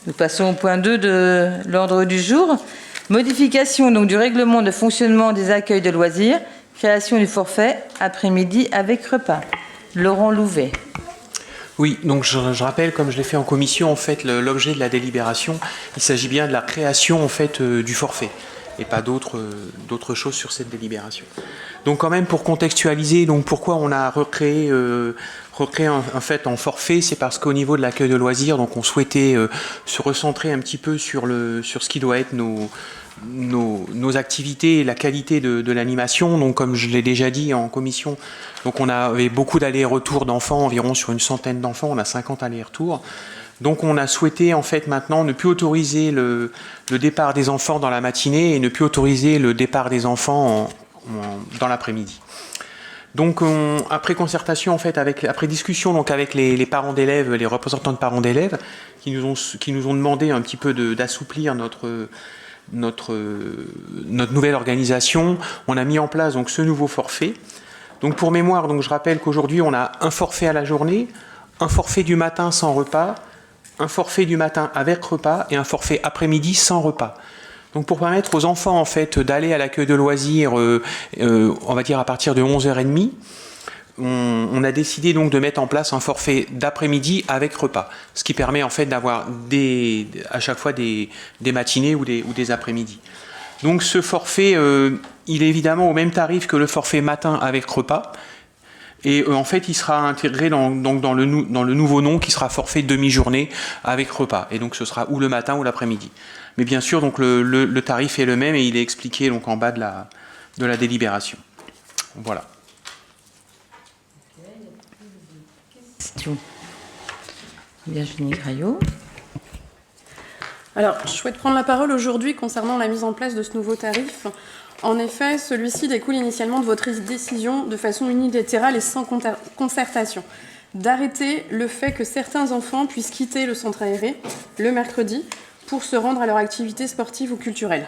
Nous passons au point 2 de l'ordre du jour. Modification donc du règlement de fonctionnement des accueils de loisirs, création du forfait après-midi avec repas. Laurent Louvet. Oui, donc je rappelle, comme je l'ai fait en commission, en fait, l'objet de la délibération, il s'agit bien de la création en fait du forfait et pas d'autres choses sur cette délibération. Donc quand même pour contextualiser, donc pourquoi on a recréé en fait en forfait, c'est parce qu'au niveau de l'accueil de loisirs, donc on souhaitait se recentrer un petit peu sur ce qui doit être nos activités et la qualité de l'animation. Donc comme je l'ai déjà dit en commission, donc on avait beaucoup d'allers-retours d'enfants, environ sur une centaine d'enfants, on a 50 allers-retours. Donc on a souhaité en fait maintenant ne plus autoriser le départ des enfants dans la matinée et ne plus autoriser le départ des enfants dans l'après-midi. Donc après concertation en fait, après discussion donc avec les parents d'élèves, les représentants de parents d'élèves, qui nous ont demandé un petit peu d'assouplir notre nouvelle organisation, on a mis en place donc ce nouveau forfait. Donc pour mémoire, donc je rappelle qu'aujourd'hui on a un forfait à la journée, un forfait du matin sans repas, un forfait du matin avec repas et un forfait après-midi sans repas. Donc pour permettre aux enfants en fait d'aller à l'accueil de loisirs, on va dire à partir de 11h30, on a décidé donc de mettre en place un forfait d'après-midi avec repas, ce qui permet en fait d'avoir à chaque fois des matinées ou des après-midi. Donc ce forfait, il est évidemment au même tarif que le forfait matin avec repas. Et en fait, il sera intégré dans le nouveau nom qui sera forfait demi-journée avec repas. Et donc, ce sera ou le matin ou l'après-midi. Mais bien sûr, donc le tarif est le même et il est expliqué donc en bas de la délibération. Voilà. Question. Virginie Graillot. Alors, je souhaite prendre la parole aujourd'hui concernant la mise en place de ce nouveau tarif. En effet, celui-ci découle initialement de votre décision, de façon unilatérale et sans concertation, d'arrêter le fait que certains enfants puissent quitter le centre aéré le mercredi pour se rendre à leur activité sportive ou culturelle.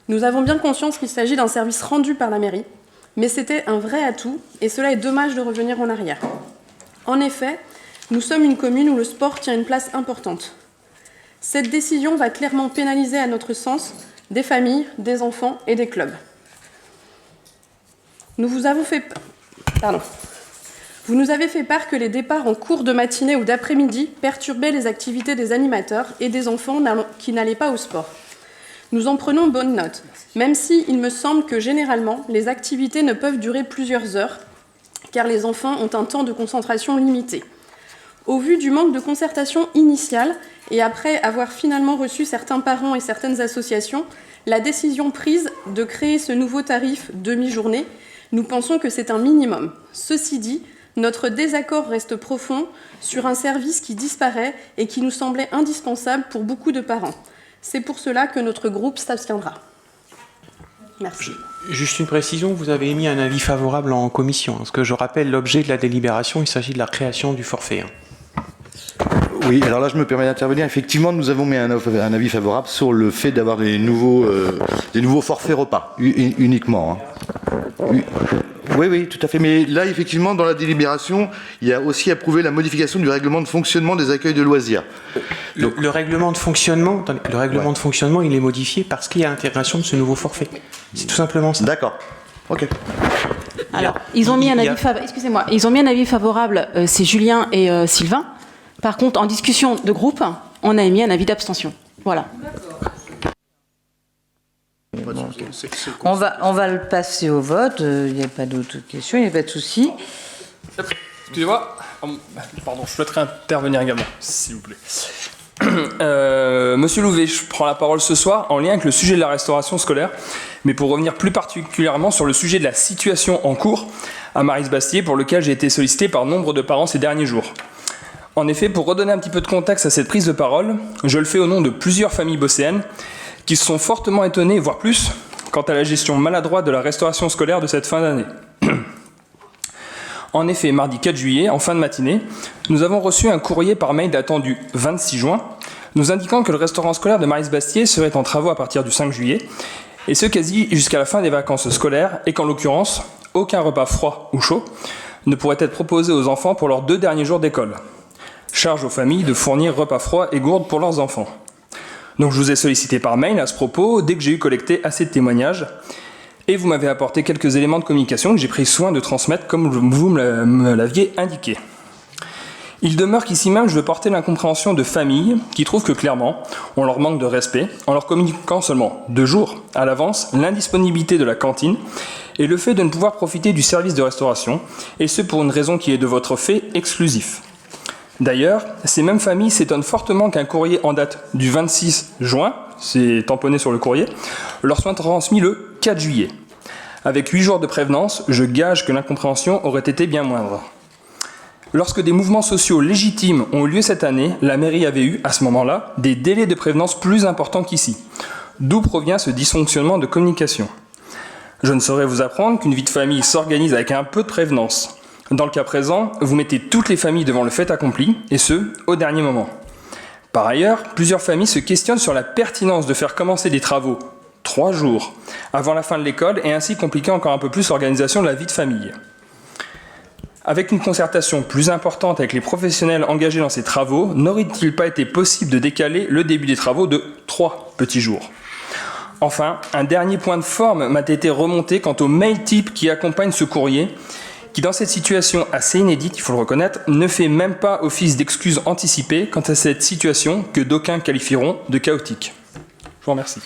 Nous avons bien conscience qu'il s'agit d'un service rendu par la mairie, mais c'était un vrai atout et cela est dommage de revenir en arrière. En effet, nous sommes une commune où le sport tient une place importante. Cette décision va clairement pénaliser, à notre sens, des familles, des enfants et des clubs. Vous nous avez fait part que les départs en cours de matinée ou d'après-midi perturbaient les activités des animateurs et des enfants qui n'allaient pas au sport. Nous en prenons bonne note, même si il me semble que généralement, les activités ne peuvent durer plusieurs heures, car les enfants ont un temps de concentration limité. Au vu du manque de concertation initiale, et après avoir finalement reçu certains parents et certaines associations, la décision prise de créer ce nouveau tarif demi-journée, nous pensons que c'est un minimum. Ceci dit, notre désaccord reste profond sur un service qui disparaît et qui nous semblait indispensable pour beaucoup de parents. C'est pour cela que notre groupe s'abstiendra. Merci. Juste une précision, vous avez émis un avis favorable en commission. Parce que je rappelle l'objet de la délibération, il s'agit de la création du forfait. Oui, alors là, je me permets d'intervenir. Effectivement, nous avons mis un avis favorable sur le fait d'avoir des nouveaux forfaits repas, uniquement. Oui, tout à fait. Mais là, effectivement, dans la délibération, il y a aussi approuvé la modification du règlement de fonctionnement des accueils de loisirs. Le règlement de fonctionnement, de fonctionnement, il est modifié parce qu'il y a l'intégration de ce nouveau forfait. C'est tout simplement ça. D'accord. Ok. Alors, ils ont mis un avis favorable, c'est Julien et Sylvain. Par contre, en discussion de groupe, on a émis un avis d'abstention. Voilà. On va le passer au vote. Il n'y a pas d'autres questions, il n'y a pas de souci. Excusez-moi. Pardon, je souhaiterais intervenir également, s'il vous plaît. Monsieur Louvet, je prends la parole ce soir en lien avec le sujet de la restauration scolaire, mais pour revenir plus particulièrement sur le sujet de la situation en cours à Maristes-Bastier, pour lequel j'ai été sollicité par nombre de parents ces derniers jours. En effet, pour redonner un petit peu de contexte à cette prise de parole, je le fais au nom de plusieurs familles bosséennes qui se sont fortement étonnées, voire plus, quant à la gestion maladroite de la restauration scolaire de cette fin d'année. En effet, mardi 4 juillet, en fin de matinée, nous avons reçu un courrier par mail datant du 26 juin, nous indiquant que le restaurant scolaire de Maristes-Bastier serait en travaux à partir du 5 juillet, et ce quasi jusqu'à la fin des vacances scolaires, et qu'en l'occurrence, aucun repas froid ou chaud ne pourrait être proposé aux enfants pour leurs 2 derniers jours d'école. Charge aux familles de fournir repas froids et gourdes pour leurs enfants. Donc je vous ai sollicité par mail à ce propos dès que j'ai eu collecté assez de témoignages et vous m'avez apporté quelques éléments de communication que j'ai pris soin de transmettre comme vous me l'aviez indiqué. Il demeure qu'ici même je veux porter l'incompréhension de familles qui trouvent que clairement on leur manque de respect en leur communiquant seulement 2 jours à l'avance l'indisponibilité de la cantine et le fait de ne pouvoir profiter du service de restauration, et ce pour une raison qui est de votre fait exclusif. D'ailleurs, ces mêmes familles s'étonnent fortement qu'un courrier en date du 26 juin, c'est tamponné sur le courrier, leur soit transmis le 4 juillet. Avec 8 jours de prévenance, je gage que l'incompréhension aurait été bien moindre. Lorsque des mouvements sociaux légitimes ont eu lieu cette année, la mairie avait eu, à ce moment-là, des délais de prévenance plus importants qu'ici. D'où provient ce dysfonctionnement de communication ? Je ne saurais vous apprendre qu'une vie de famille s'organise avec un peu de prévenance. Dans le cas présent, vous mettez toutes les familles devant le fait accompli, et ce, au dernier moment. Par ailleurs, plusieurs familles se questionnent sur la pertinence de faire commencer des travaux 3 jours avant la fin de l'école et ainsi compliquer encore un peu plus l'organisation de la vie de famille. Avec une concertation plus importante avec les professionnels engagés dans ces travaux, n'aurait-il pas été possible de décaler le début des travaux de 3 petits jours ? Enfin, un dernier point de forme m'a été remonté quant au mail type qui accompagne ce courrier, qui dans cette situation assez inédite, il faut le reconnaître, ne fait même pas office d'excuse anticipée quant à cette situation que d'aucuns qualifieront de chaotique. Je vous remercie.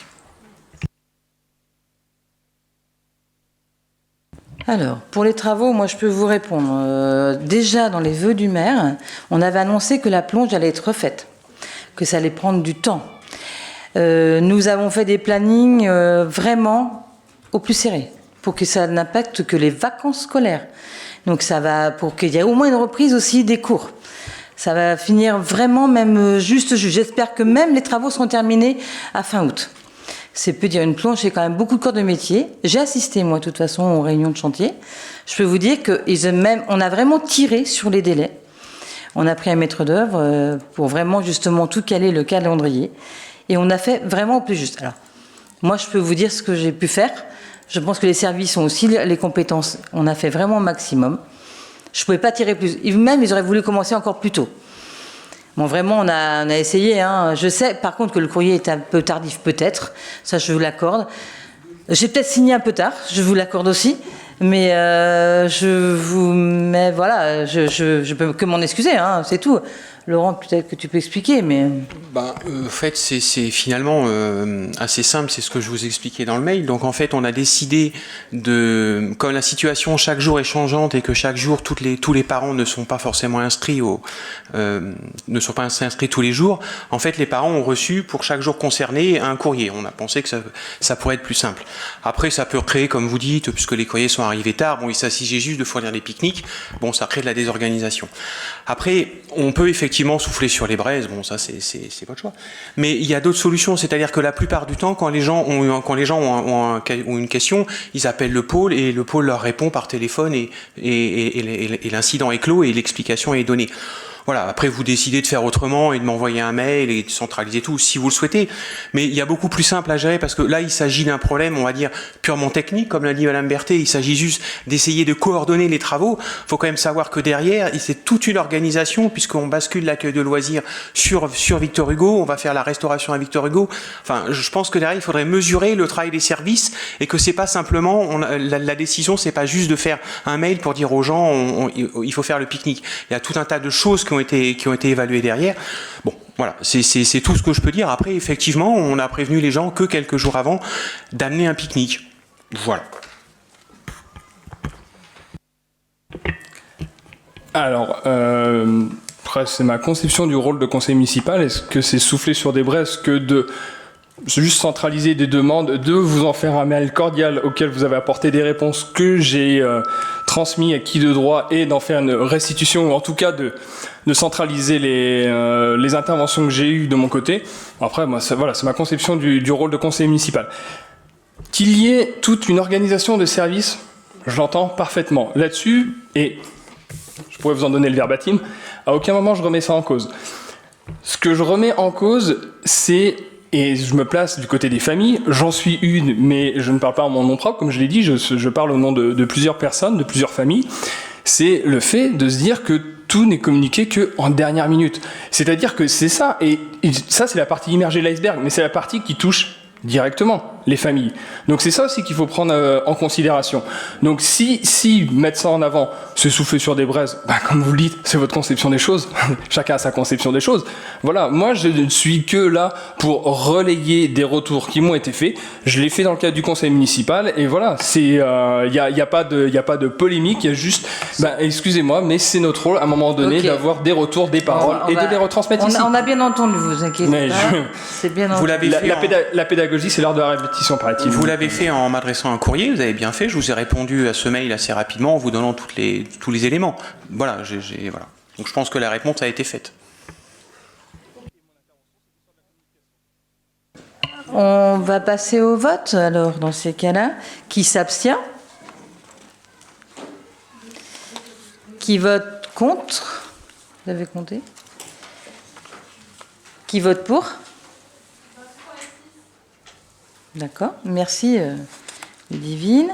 Alors, pour les travaux, moi je peux vous répondre. Déjà dans les vœux du maire, on avait annoncé que la plonge allait être refaite, que ça allait prendre du temps. Nous avons fait des plannings vraiment au plus serré, pour que ça n'impacte que les vacances scolaires. Donc ça va, pour qu'il y ait au moins une reprise aussi des cours. Ça va finir vraiment même juste. J'espère que même les travaux seront terminés à fin août. C'est peu dire, une plonge, c'est quand même beaucoup de corps de métier. J'ai assisté, moi, de toute façon, aux réunions de chantier. Je peux vous dire qu'on a vraiment tiré sur les délais. On a pris un maître d'œuvre pour vraiment, justement, tout caler le calendrier. Et on a fait vraiment au plus juste. Alors, moi, je peux vous dire ce que j'ai pu faire. Je pense que les services ont aussi les compétences. On a fait vraiment au maximum. Je ne pouvais pas tirer plus. Même, ils auraient voulu commencer encore plus tôt. Bon, vraiment, on a essayé. Hein. Je sais, par contre, que le courrier est un peu tardif, peut-être. Ça, je vous l'accorde. J'ai peut-être signé un peu tard. Je vous l'accorde aussi. Mais voilà, je peux que m'en excuser. Hein, c'est tout. Laurent, peut-être que tu peux expliquer, mais... En fait, c'est finalement assez simple, c'est ce que je vous expliquais dans le mail. Donc en fait, on a décidé comme la situation chaque jour est changeante et que chaque jour tous les parents ne sont pas forcément inscrits inscrits tous les jours. En fait, les parents ont reçu pour chaque jour concerné un courrier. On a pensé que ça pourrait être plus simple. Après, ça peut créer, comme vous dites, puisque les courriers sont arrivés tard. Bon, il s'agissait juste de fournir des pique-niques. Bon, ça crée de la désorganisation. Après, on peut effectivement souffler sur les braises. Bon, ça c'est votre choix. Mais il y a d'autres solutions, c'est-à-dire que la plupart du temps, quand les gens ont une question, ils appellent le pôle et le pôle leur répond par téléphone et l'incident est clos et l'explication est donnée. Voilà, après vous décidez de faire autrement et de m'envoyer un mail et de centraliser tout si vous le souhaitez. Mais il y a beaucoup plus simple à gérer parce que là il s'agit d'un problème, on va dire, purement technique, comme l'a dit Madame Berthet, il s'agit juste d'essayer de coordonner les travaux. Il faut quand même savoir que derrière, c'est toute une organisation puisqu'on bascule l'accueil de loisirs sur Victor Hugo, on va faire la restauration à Victor Hugo. Enfin, je pense que derrière il faudrait mesurer le travail des services et que c'est pas simplement, la décision c'est pas juste de faire un mail pour dire aux gens il faut faire le pique-nique. Il y a tout un tas de choses qui ont été évaluées derrière. Bon, voilà, c'est tout ce que je peux dire. Après, effectivement, on a prévenu les gens que quelques jours avant d'amener un pique-nique. Voilà. Alors, après, c'est ma conception du rôle de conseil municipal. Est-ce que c'est souffler sur des braises que de juste centraliser des demandes, de vous en faire un mail cordial auquel vous avez apporté des réponses que j'ai transmis à qui de droit et d'en faire une restitution, ou en tout cas de centraliser les interventions que j'ai eues de mon côté. Après, moi, c'est ma conception du rôle de conseiller municipal. Qu'il y ait toute une organisation de services, je l'entends parfaitement. Là-dessus, et je pourrais vous en donner le verbatim, à aucun moment je remets ça en cause. Ce que je remets en cause, c'est... Et je me place du côté des familles, j'en suis une, mais je ne parle pas en mon nom propre, comme je l'ai dit, je parle au nom de plusieurs personnes, de plusieurs familles. c'est le fait de se dire que tout n'est communiqué qu'en dernière minute. C'est-à-dire que c'est ça, et ça c'est la partie immergée de l'iceberg, mais c'est la partie qui touche directement les familles. Donc c'est ça aussi qu'il faut prendre en considération. Donc si mettre ça en avant, se souffler sur des braises, comme vous le dites, c'est votre conception des choses. Chacun a sa conception des choses. Voilà, moi je ne suis que là pour relayer des retours qui m'ont été faits. Je l'ai fait dans le cadre du conseil municipal et voilà, il y a pas de polémique, il y a juste, excusez-moi, mais c'est notre rôle à un moment donné d'avoir des retours, des paroles et de les retransmettre ici. On a bien entendu, vous inquiétez pas. C'est bien entendu. Vous l'avez fait la pédagogie, c'est l'art de la répétition par activité. Vous l'avez fait en m'adressant un courrier, vous avez bien fait. Je vous ai répondu à ce mail assez rapidement en vous donnant tous les éléments. Voilà, voilà. Donc je pense que la réponse a été faite. On va passer au vote, alors, dans ces cas-là. Qui s'abstient? Qui vote contre? Vous avez compté? Qui vote pour? D'accord, merci Ludivine.